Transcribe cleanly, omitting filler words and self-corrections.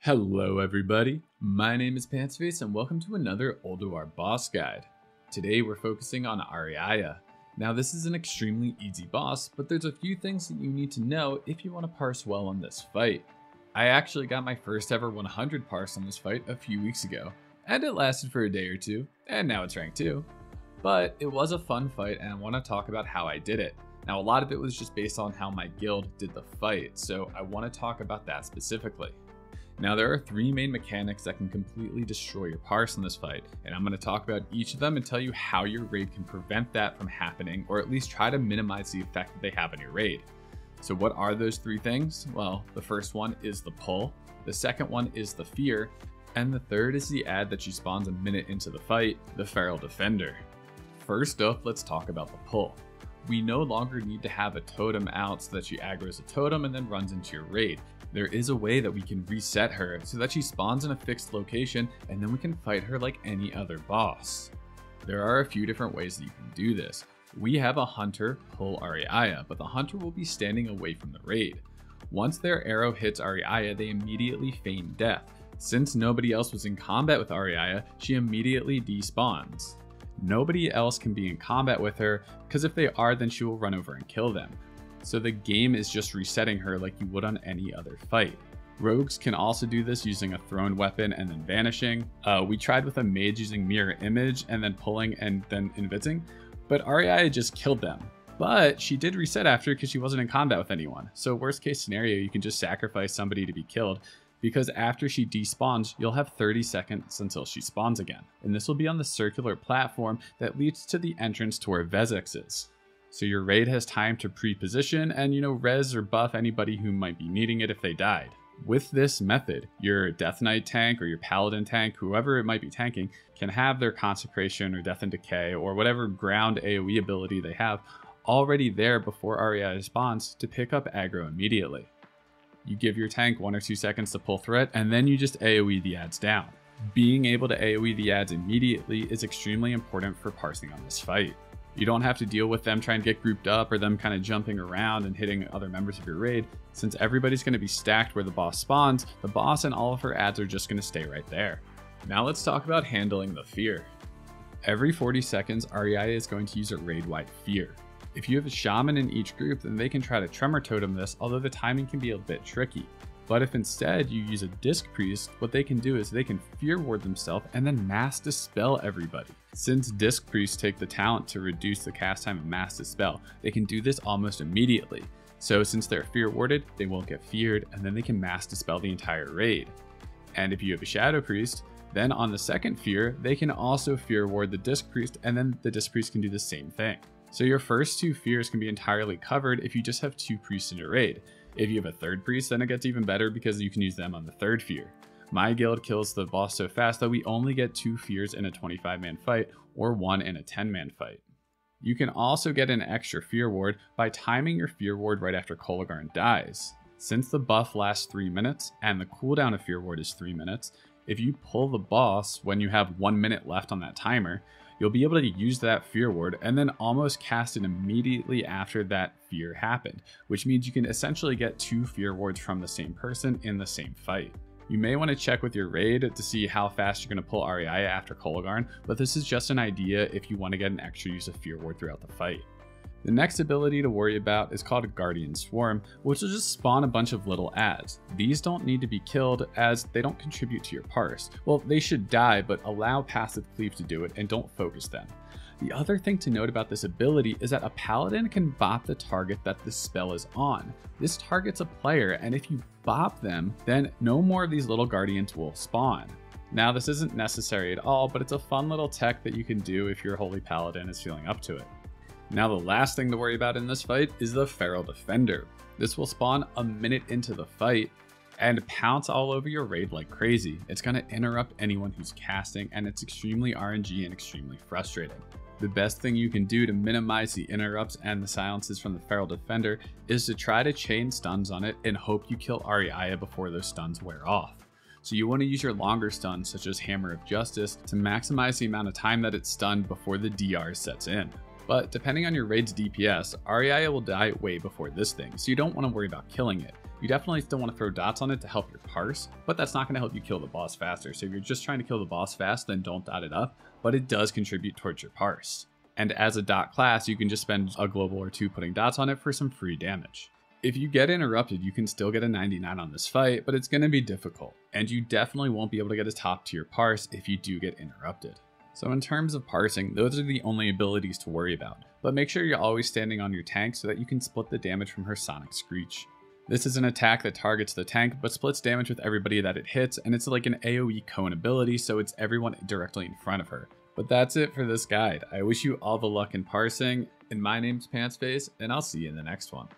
Hello everybody, my name is Pantsface and welcome to another Ulduar boss guide. Today we're focusing on Auriaya. Now this is an extremely easy boss, but there's a few things that you need to know if you want to parse well in this fight. I actually got my first ever 100 parse on this fight a few weeks ago, and it lasted for a day or two, and now it's rank 2. But it was a fun fight and I want to talk about how I did it. Now a lot of it was just based on how my guild did the fight, so I want to talk about that specifically. Now there are 3 main mechanics that can completely destroy your parse in this fight, and I'm going to talk about each of them and tell you how your raid can prevent that from happening, or at least try to minimize the effect that they have on your raid. So what are those 3 things? Well, the first one is the pull, the second one is the fear, and the third is the ad that she spawns a minute into the fight, the feral defender. First up, let's talk about the pull. We no longer need to have a totem out so that she aggroes a totem and then runs into your raid. There is a way that we can reset her so that she spawns in a fixed location and then we can fight her like any other boss. There are a few different ways that you can do this. We have a hunter pull Auriaya, but the hunter will be standing away from the raid. Once their arrow hits Auriaya, they immediately feign death. Since nobody else was in combat with Auriaya, she immediately despawns. Nobody else can be in combat with her, because if they are, then she will run over and kill them. So the game is just resetting her like you would on any other fight. Rogues can also do this using a thrown weapon and then vanishing. We tried with a mage using mirror image and then pulling and then inviting, but Auriaya just killed them. But she did reset after because she wasn't in combat with anyone. So worst case scenario, you can just sacrifice somebody to be killed, because after she despawns, you'll have 30 seconds until she spawns again. And this will be on the circular platform that leads to the entrance to where Vezex is. So your raid has time to pre-position and, res or buff anybody who might be needing it if they died. With this method, your Death Knight tank or your Paladin tank, whoever it might be tanking, can have their Consecration or Death and Decay or whatever ground AoE ability they have already there before Auriaya spawns to pick up aggro immediately. You give your tank 1 or 2 seconds to pull through it, and then you just AoE the ads down. Being able to AoE the ads immediately is extremely important for parsing on this fight. You don't have to deal with them trying to get grouped up or them kind of jumping around and hitting other members of your raid. Since everybody's going to be stacked where the boss spawns, the boss and all of her ads are just going to stay right there. Now let's talk about handling the fear. Every 40 seconds, Auriaya is going to use a raid-wide fear. If you have a shaman in each group, then they can try to tremor totem this, although the timing can be a bit tricky. But if instead you use a disc priest, what they can do is they can fear ward themselves and then mass dispel everybody. Since disc priests take the talent to reduce the cast time of mass dispel, they can do this almost immediately. So since they're fear warded, they won't get feared, and then they can mass dispel the entire raid. And if you have a shadow priest, then on the second fear, they can also fear ward the disc priest, and then the disc priest can do the same thing. So your first 2 fears can be entirely covered if you just have 2 priests in your raid. If you have a 3rd priest, then it gets even better because you can use them on the 3rd fear. My guild kills the boss so fast that we only get 2 fears in a 25-man fight or 1 in a 10-man fight. You can also get an extra fear ward by timing your fear ward right after Kolagharn dies. Since the buff lasts 3 minutes and the cooldown of fear ward is 3 minutes, if you pull the boss when you have 1 minute left on that timer, you'll be able to use that fear ward and then almost cast it immediately after that fear happened, which means you can essentially get 2 fear wards from the same person in the same fight. You may want to check with your raid to see how fast you're going to pull Auriaya after Kolagharn, but this is just an idea if you want to get an extra use of fear ward throughout the fight. The next ability to worry about is called Guardian Swarm, which will just spawn a bunch of little ads. These don't need to be killed as they don't contribute to your parse. Well, they should die, but allow passive cleave to do it and don't focus them. The other thing to note about this ability is that a paladin can bop the target that the spell is on. This targets a player, and if you bop them, then no more of these little guardians will spawn. Now this isn't necessary at all, but it's a fun little tech that you can do if your holy paladin is feeling up to it. Now the last thing to worry about in this fight is the feral defender. This will spawn a minute into the fight and pounce all over your raid like crazy. It's going to interrupt anyone who's casting, and it's extremely RNG and extremely frustrating. The best thing you can do to minimize the interrupts and the silences from the feral defender is to try to chain stuns on it and hope you kill Auriaya before those stuns wear off. So you want to use your longer stuns such as Hammer of Justice to maximize the amount of time that it's stunned before the DR sets in. But depending on your raid's DPS, Auriaya will die way before this thing, so you don't want to worry about killing it. You definitely still want to throw dots on it to help your parse, but that's not going to help you kill the boss faster. So if you're just trying to kill the boss fast, then don't dot it up, but it does contribute towards your parse. And as a dot class, you can just spend a global or two putting dots on it for some free damage. If you get interrupted, you can still get a 99 on this fight, but it's going to be difficult, and you definitely won't be able to get a top tier parse if you do get interrupted. So in terms of parsing, those are the only abilities to worry about, but make sure you're always standing on your tank so that you can split the damage from her sonic screech. This is an attack that targets the tank but splits damage with everybody that it hits, and it's like an AoE cone ability, so it's everyone directly in front of her. But that's it for this guide. I wish you all the luck in parsing, and my name's Pantsface, and I'll see you in the next one.